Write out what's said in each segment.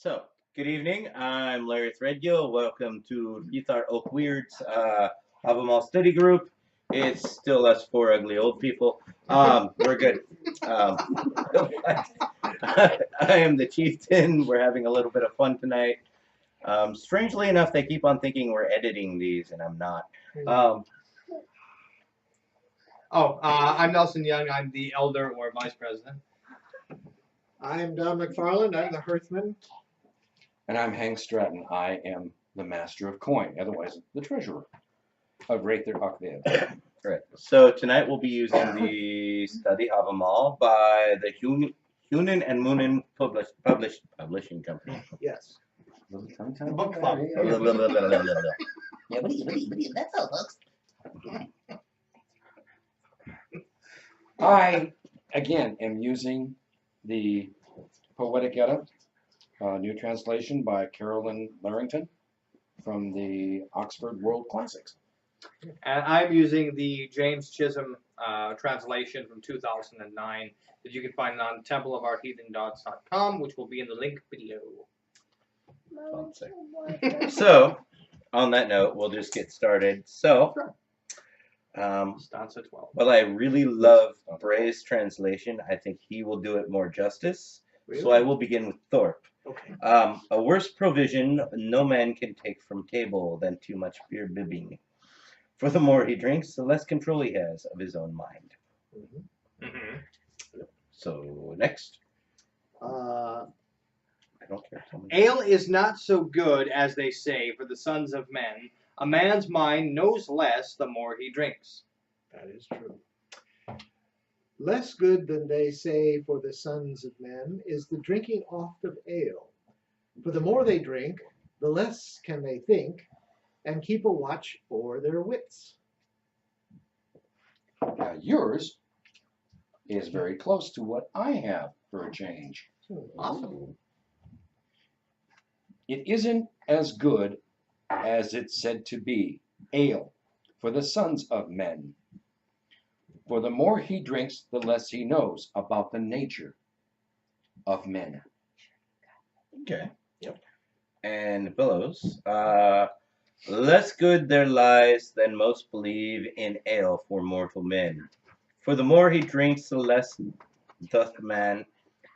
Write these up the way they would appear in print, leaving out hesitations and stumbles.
So, good evening. I'm Larry Threadgill. Welcome to Ríðar Oak Wyrd's Havamal study group. It's still us four ugly old people. We're good. I am the chieftain. We're having a little bit of fun tonight. Strangely enough, they keep on thinking we're editing these, and I'm not. I'm Nelson Young. I'm the elder or vice president. I'm Don McFarland. I'm the hearthman. And I'm Hank Stratton. I am the master of coin, otherwise the treasurer of Ríðar Oak Wyrd's. Right. So tonight we'll be using the study Havamal by the Hunin and Moonin publishing company. Yes. Book club. Yeah, that's how it looks. I, again, am using the Poetic Edda, new translation by Carolyn Larrington from the Oxford World Classics. And I'm using the James Chisholm translation from 2009 that you can find on templeofourheathengods.com, which will be in the link below. So, on that note, we'll just get started. So, Stanza 12. well, I really love Bray's translation. I think he will do it more justice. Really? So I will begin with Thorpe. Okay. A worse provision no man can take from table than too much beer bibbing. For the more he drinks, the less control he has of his own mind. So, next. Uh, I don't care. Tell me. Ale is not so good as they say for the sons of men. A man's mind knows less the more he drinks. that is true. Less good than they say for the sons of men is the drinking oft of ale. For the more they drink, the less can they think, and keep a watch o'er their wits. Now, yours is very close to what I have for a change. Awesome. It isn't as good as it's said to be, ale, for the sons of men. For the more he drinks, the less he knows about the nature of men. Okay. Yep. And Billows. Less good there lies than most believe in ale for mortal men. For the more he drinks, the less doth man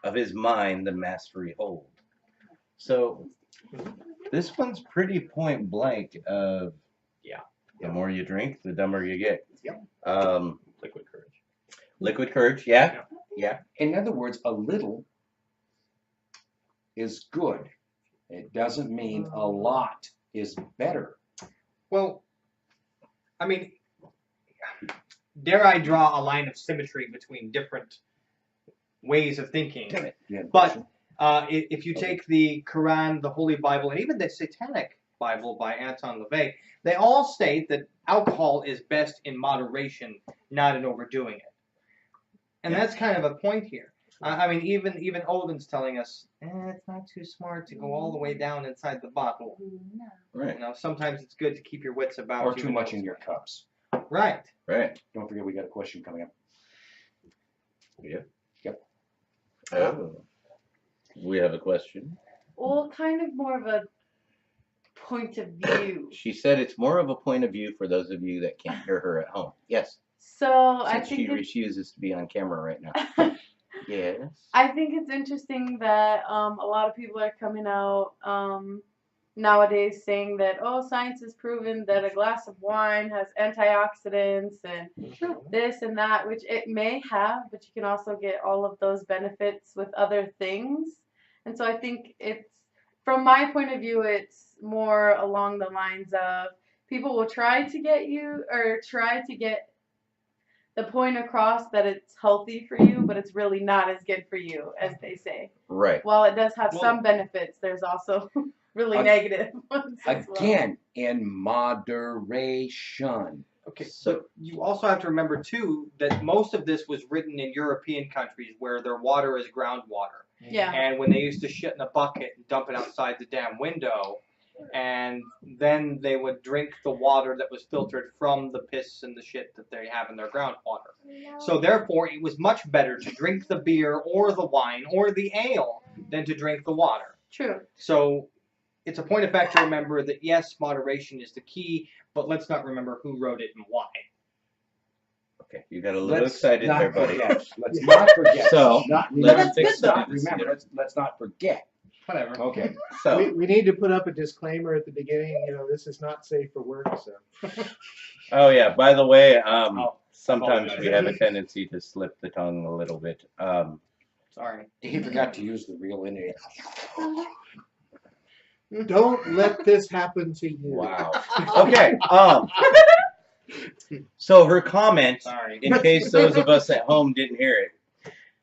of his mind the mastery hold. So this one's pretty point blank of the more you drink, the dumber you get. Yep. Liquid courage. Liquid courage, yeah. In other words, a little is good. It doesn't mean a lot is better. Well, I mean, dare I draw a line of symmetry between different ways of thinking? But if you take the Quran, the Holy Bible, and even the Satanic Bible by Anton LaVey, they all state that alcohol is best in moderation, not in overdoing it. And that's kind of a point here. I mean, even Odin's telling us, it's not too smart to go all the way down inside the bottle. Right. You know, sometimes it's good to keep your wits about Or you. too much in your cups. Right. Right. Don't forget we got a question coming up. Yeah. Yep. Oh. We have a question. Well, kind of more of a point of view. She said it's more of a point of view for those of you that can't hear her at home. Yes. So I Since think she it's, refuses to be on camera right now. Yes. I think it's interesting that a lot of people are coming out nowadays saying that science has proven that a glass of wine has antioxidants and this and that, which it may have, but you can also get all of those benefits with other things. And so I think it's, from my point of view, it's more along the lines of people will try to get you or try to get the point across that it's healthy for you, but it's really not as good for you as they say. Right. While it does have some benefits, there's also really negative ones as well. Again, in moderation. Okay, so you also have to remember, too, that most of this was written in European countries where their water is groundwater. Yeah. And when they used to shit in a bucket and dump it outside the damn window, and then they would drink the water that was filtered from the piss and the shit that they have in their groundwater. So therefore, it was much better to drink the beer or the wine or the ale than to drink the water. True. So it's a point of fact to remember that yes, moderation is the key, but let's not remember who wrote it and why. Okay, you got a little excited there, buddy. Let's not forget. So, not let's remember. fix that. Remember, let's not forget. Whatever. Okay. So, We need to put up a disclaimer at the beginning. You know, this is not safe for work. So oh yeah, by the way, Oh, sometimes we have a apologize. tendency to slip the tongue a little bit. Sorry. He forgot to use the real inning. don't let this happen to you. Wow. Okay. So her comment, Sorry. in case those of us at home didn't hear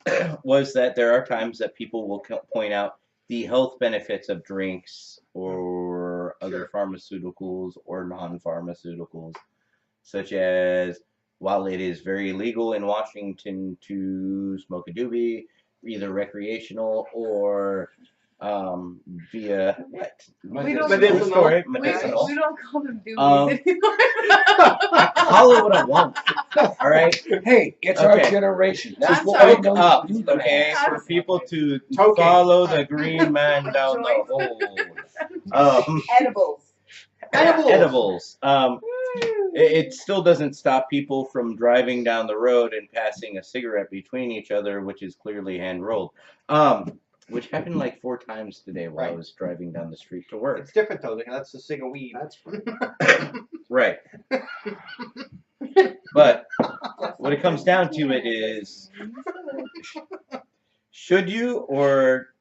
it, was that there are times that people will point out the health benefits of drinks or other pharmaceuticals or non-pharmaceuticals, such as while it is very legal in Washington to smoke a doobie, either recreational or via what? We don't- Medicinal. Story, We medicinal. don't call them doobies Um, anymore. I call it what I want. All right. Hey, it's our Okay. generation. That's I'm what sorry. we Look know up, to do. okay, I'm for people to Token. follow the green man down the hole. Edibles. Edibles. It still doesn't stop people from driving down the road and passing a cigarette between each other, which is clearly hand rolled. Which happened like 4 times today while I Right. was driving down the street to work. It's different though. That's a cig of weed. That's Right. But what it comes down to it is, should you or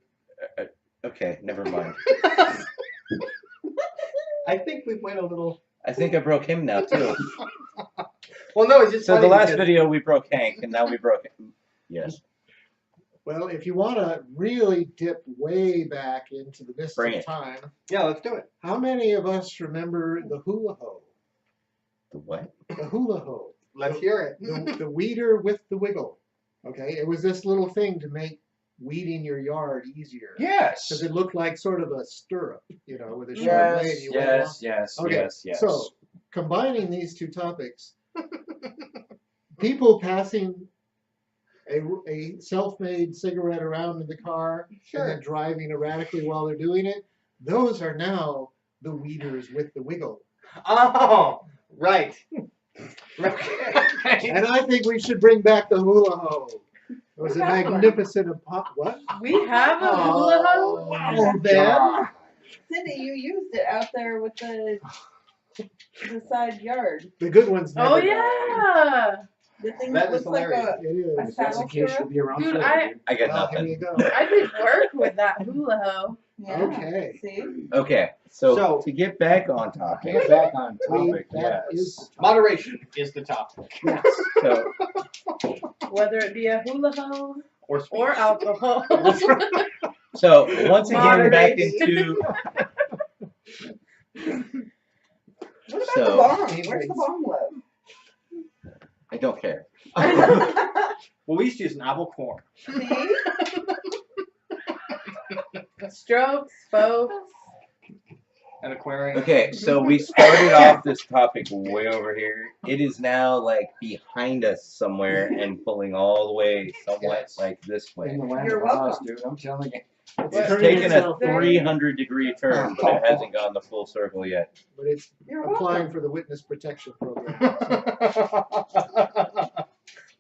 okay, never mind. I think we went a little. I think I broke him now too. Well, no, it's just So funny the last because- video we broke Hank, and now we broke him. Yes. well. If you want to really dip way back into the mist Bring of it. time, Yeah, let's do it. how many of us remember the hula ho? The what? The hula ho. Let's hear it. The weeder with the wiggle. Okay, it was this little thing to make weeding your yard easier. Yes. Because it looked like sort of a stirrup, you know, with a short blade. And you went along. Yes. Okay, Yes. So, combining these two topics, people passing a self-made cigarette around in the car and then driving erratically while they're doing it, those are now the weeders with the wiggle. Oh, right. And I think we should bring back the hula ho. It was a magnificent what? We have a hula ho. Oh, then. Cindy, you used it out there with the side yard. The good ones never Oh die. yeah. The thing That that is looks like hilarious. It a is. That's the saddle case. You'll stirrup. be around. Dude, for I- it. I got Well, here nothing. you go. I did work with that hula ho. Yeah. Okay. See? Okay, so So- to get back on topic, Get back on topic. That Yes. is- Moderation is the topic. Yes. so Whether it be a hula ho Or speech. or alcohol. so once again back Moderation. into What about So- the bong? Where's the bong live? I don't care. Well, we used to use an apple corn. See? Strokes, folks. An aquarium. Okay, so we started off this topic way over here. It is now like behind us somewhere and pulling all the way somewhat Yes. like this way. In the land You're of Oz, welcome. dude. I'm telling you. It's It's turning taken a itself, 300-degree turn, but it hasn't gone the full circle yet. but it's You're applying welcome. for the witness protection program.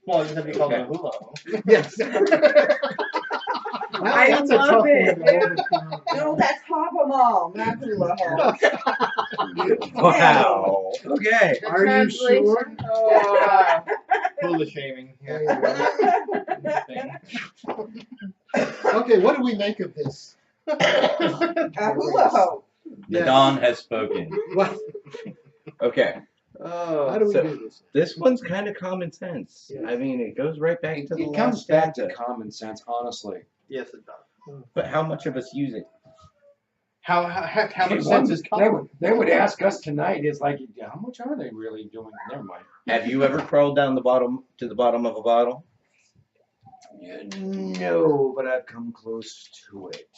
Well, it doesn't have to be called Okay. a hula ho. Yes. I That's a love tough it. one to overcome. No, that's Havamal, not hula ho. Wow. Okay. The Are you translation- sure? Oh, hula shaming. There Yeah. you go. Okay, what do we make of this? A hula ho. The Yeah. Dawn has spoken. What? Okay. How do we So- do this? This one's kind of common sense. Yes. I mean, it goes right back to the It comes last back to Stanza. common sense, honestly. Yes, it does. But how much of us use it? How much Hey, sense is they common? would ask us tonight. It's like, how much are they really doing? Never mind. Have you ever crawled down the bottom to the bottom of a bottle? Yeah, no, but I've come close to it.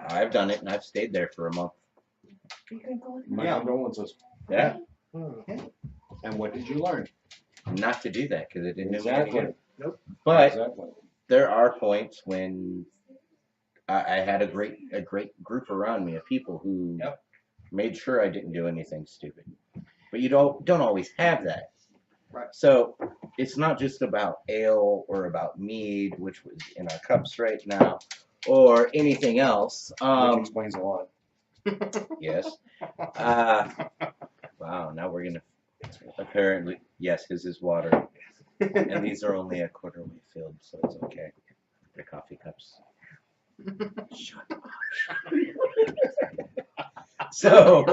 I've done it, and I've stayed there for a month. My Yeah. condolences. Yeah. And what did you learn? Not to do that because it didn't do me any Exactly. good. But Exactly. there are points when I had a great group around me of people who Yep. made sure I didn't do anything stupid. But you don't always have that. Right. So it's not just about ale or about mead, which was in our cups right now, or anything else. Which explains a lot. Yes. Wow. Now we're gonna apparently yes, his is water, and these are only a quarter way filled, so it's okay. They're coffee cups. Shut up. So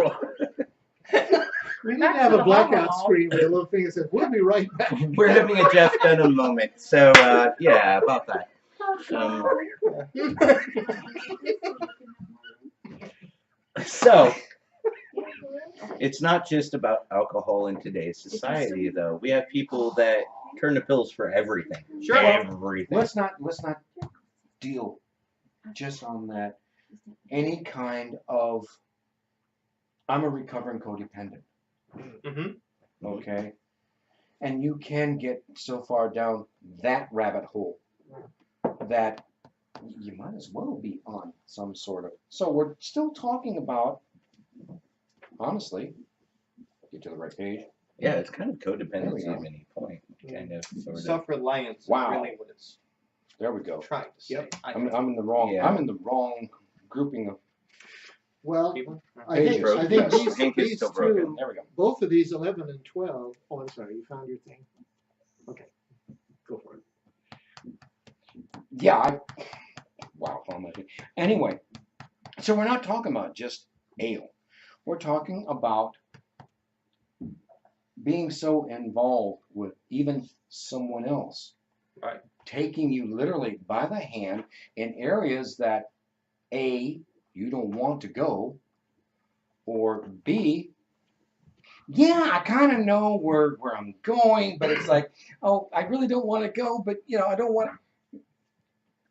We need Back to have to a the blackout Havamal. screen with a little thing that says, "We'll be right back." we're having a Jeff Dunham moment. So yeah, about that. So it's not just about alcohol in today's society, though. We have people that turn to pills for everything. Sure. Everything. Let's not deal just on that. Any kind of I'm a recovering codependent. Mm-hmm. Okay? And you can get so far down that rabbit hole that you might as well be on some sort of. So we're still talking about, honestly, get to the right page. Yeah, it's kind of There we codependency go. at any point. Kind of, sort of. Self-reliance Wow. is really what it's There we go. trying to say. Yep. I I'm think. in the wrong. Yeah. I'm in the wrong grouping of. Well, People? I think Pages. these, Yes. Ink is these still broken. two, There we go. both of these 11 and 12. Oh, I'm sorry, you found your thing. Okay, go for it. Yeah. Wow. Found my thing. Anyway, so we're not talking about just ale. We're talking about being so involved with even someone else. Right. Taking you literally by the hand in areas that A, you don't want to go, or B, yeah, I kind of know where I'm going, but it's like, oh, I really don't want to go, but I don't want to.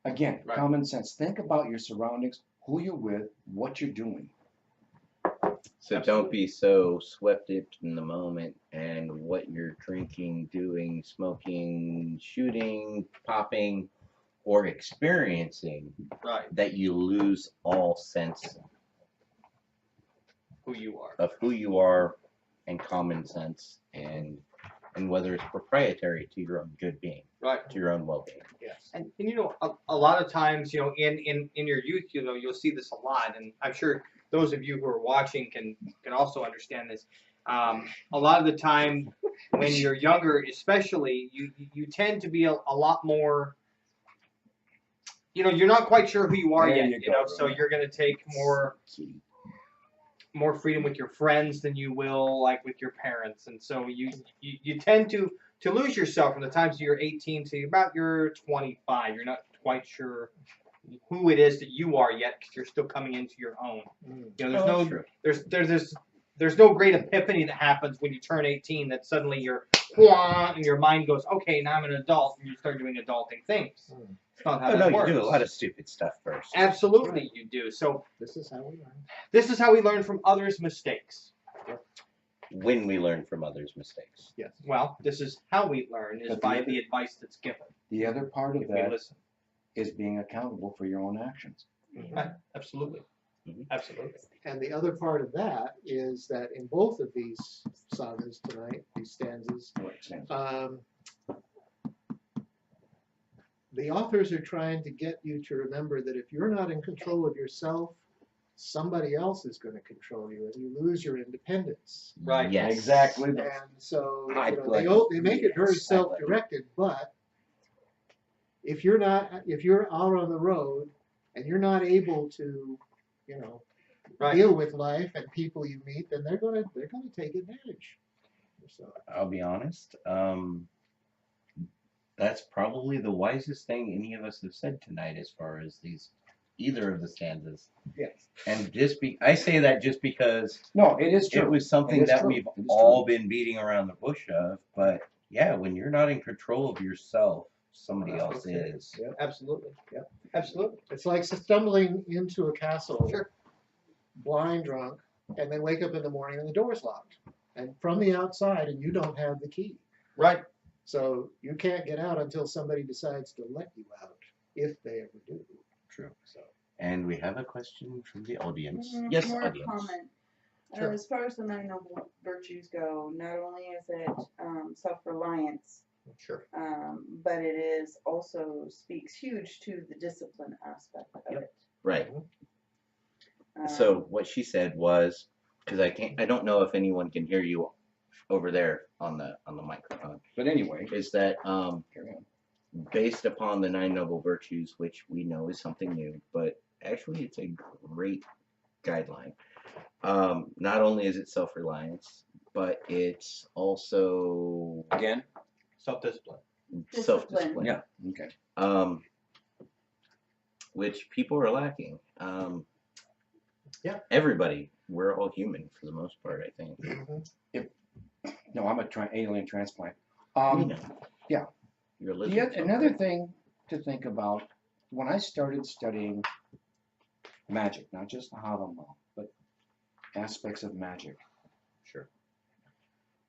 Again, Right. common sense. Think about your surroundings, who you're with, what you're doing. So don't be so swept up in the moment and what you're drinking, doing, smoking, shooting, popping, or experiencing Right. that you lose all sense Who you are. of who you are and common sense and whether it's proprietary to your own good being, Right. to your own well-being. Yes. And a lot of times, in your youth, you'll see this a lot, and I'm sure those of you who are watching can also understand this. A lot of the time, when you're younger, especially, you tend to be a lot more. You're not quite sure who you are There yet. you go, So Rona. you're going to take more freedom with your friends than you will like with your parents, and so you tend to lose yourself from the times you're 18 to about you're 25. You're not quite sure who it is that you are yet because you're still coming into your own. There's no great epiphany that happens when you turn 18 that suddenly you're and your mind goes, okay, now I'm an adult, and you start doing adulting things. It's not how Oh, no, that you works. do a lot of stupid stuff first. Absolutely, you do. So This is how we learn. this is how we learn from others' mistakes. When we learn from others' mistakes. Yes. Well, this is how we learn, is But by the advice that's given. The other part of If we that listen. is being accountable for your own actions. Right. Absolutely. Mhm. Absolutely. And the other part of that is that in both of these sagas tonight, these stanzas, the authors are trying to get you to remember that if you're not in control of yourself, somebody else is going to control you, and you lose your independence. Right. Yes. Exactly. And so I like they make it very yes, I like it. self-directed, but if you're out on the road and you're not able to, Right. deal with life and people you meet, then they're gonna take advantage. So I'll be honest. That's probably the wisest thing any of us have said tonight, as far as either of the stanzas. yes. And I say that just because No, it is true. it was something It is that true. we've It is all true. been beating around the bush of. But yeah, when you're not in control of yourself, somebody else is. Yep. Absolutely. Yep. Absolutely. It's like stumbling into a castle, Sure. blind drunk, and then wake up in the morning and the door's locked, and from the outside, and you don't have the key. Right. So you can't get out until somebody decides to let you out, if they ever do. True. So And we have a question from the audience. Mm, Yes, more audience. comment. Sure. As far as the 9 noble virtues go, not only is it self-reliance, Sure. but it is also speaks huge to the discipline aspect of it. Right. So what she said was, because I don't know if anyone can hear you over there on the microphone. But anyway, Is that carry on. based upon the 9 noble virtues, which we know is something new, but actually it's a great guideline. Not only is it self-reliance, but it's also Again? Self-discipline. self-discipline. Yeah. Okay. Which people are lacking. Yeah. Everybody. We're all human for the most part, I think. No, I'm a alien transplant. We know. yeah. You're a lizard. Another thing to think about, when I started studying magic, not just the Havamal, but aspects of magic. Sure.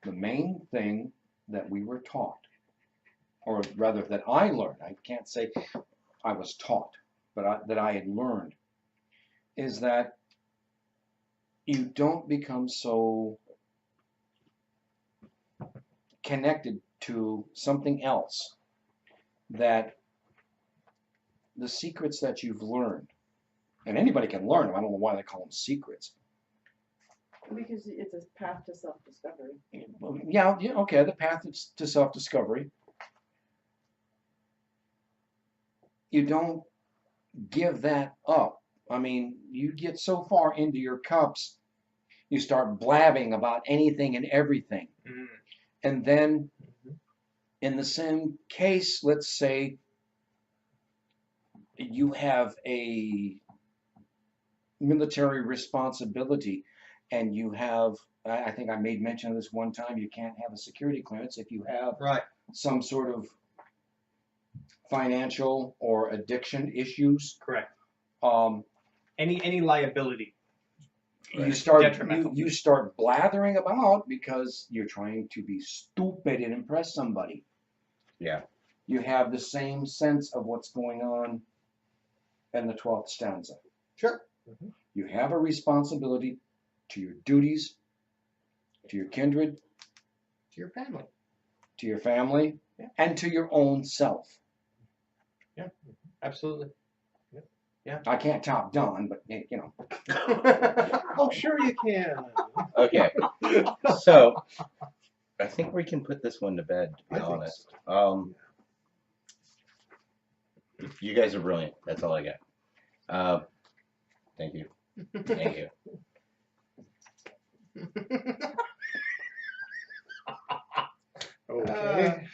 The main thing that we were taught, or rather that I learned, I can't say I was taught, but that I had learned, is that you don't become so connected to something else that the secrets that you've learned, and anybody can learn them, I don't know why they call them secrets. Because it's a path to self-discovery. Yeah, okay, the path to self-discovery. You don't give that up. I mean, you get so far into your cups, you start blabbing about anything and everything. Mm. And then, in the same case, let's say you have a military responsibility and you have, I think I made mention of this one time, you can't have a security clearance if you have Right. some sort of financial or addiction issues. Correct. Um, Any liability. you start Detrimental. you start blathering about because you're trying to be stupid and impress somebody. Yeah. You have the same sense of what's going on in the 12th stanza. Sure. You have a responsibility to your duties, to your kindred, To your family. to your family, Yeah. and to your own self. Yeah. Absolutely. I can't top Don, but you know. Oh, sure you can. Okay. So I think we can put this one to bed, to be I think honest. You guys are brilliant. That's all I got. Thank you. Thank you. Okay.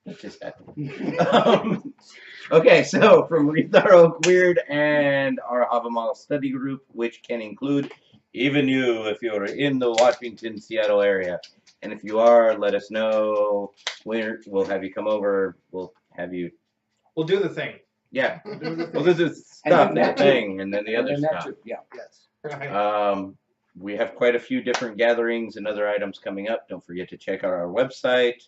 What just happened? Okay, so from Ríðar, Wyrd, and our Havamal study group, which can include even you if you're in the Washington, Seattle area. And if you are, let us know. We'll have you come over. We'll have you. We'll do the thing. Yeah. Do the Well, thing. this is And stuff, then that that too. thing, and then the other And that stuff. too, yeah. Yes. Right. We have quite a few different gatherings and other items coming up. Don't forget to check out our website.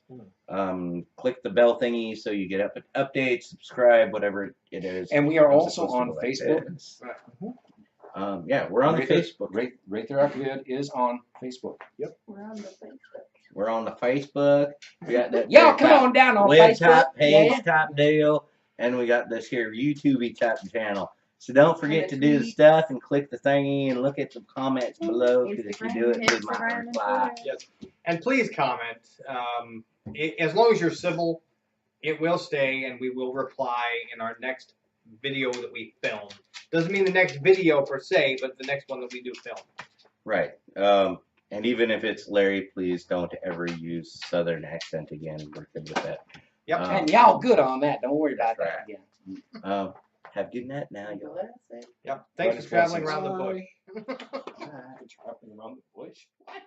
Click the bell thingy so you get updates, subscribe, whatever it is. And we are I'm also supposed to on go like Facebook. this. Yeah, we're on the Facebook. Ríðar is on Facebook. We're on the Facebook. We're on the Facebook. We got that Y'all big come top on down on web Facebook. top page Yeah. top deal, and we got this here YouTube top channel. So don't forget the to do the tweets. stuff and click the thingy and look at the comments below, because if you do it, we might Instagram, and reply. Twitter. Yes. And please comment. As long as you're civil, it will stay, and we will reply in our next video that we film. Doesn't mean the next video per se, but the next one that we do film. Right. And even if it's Larry, please don't ever use Southern accent again. We're good with that. Yep. And y'all good on that. Don't worry about That's that again. Have a good night now, y'all. That's it. Yep. Thanks for traveling around the bush. Dropping around the bush. What?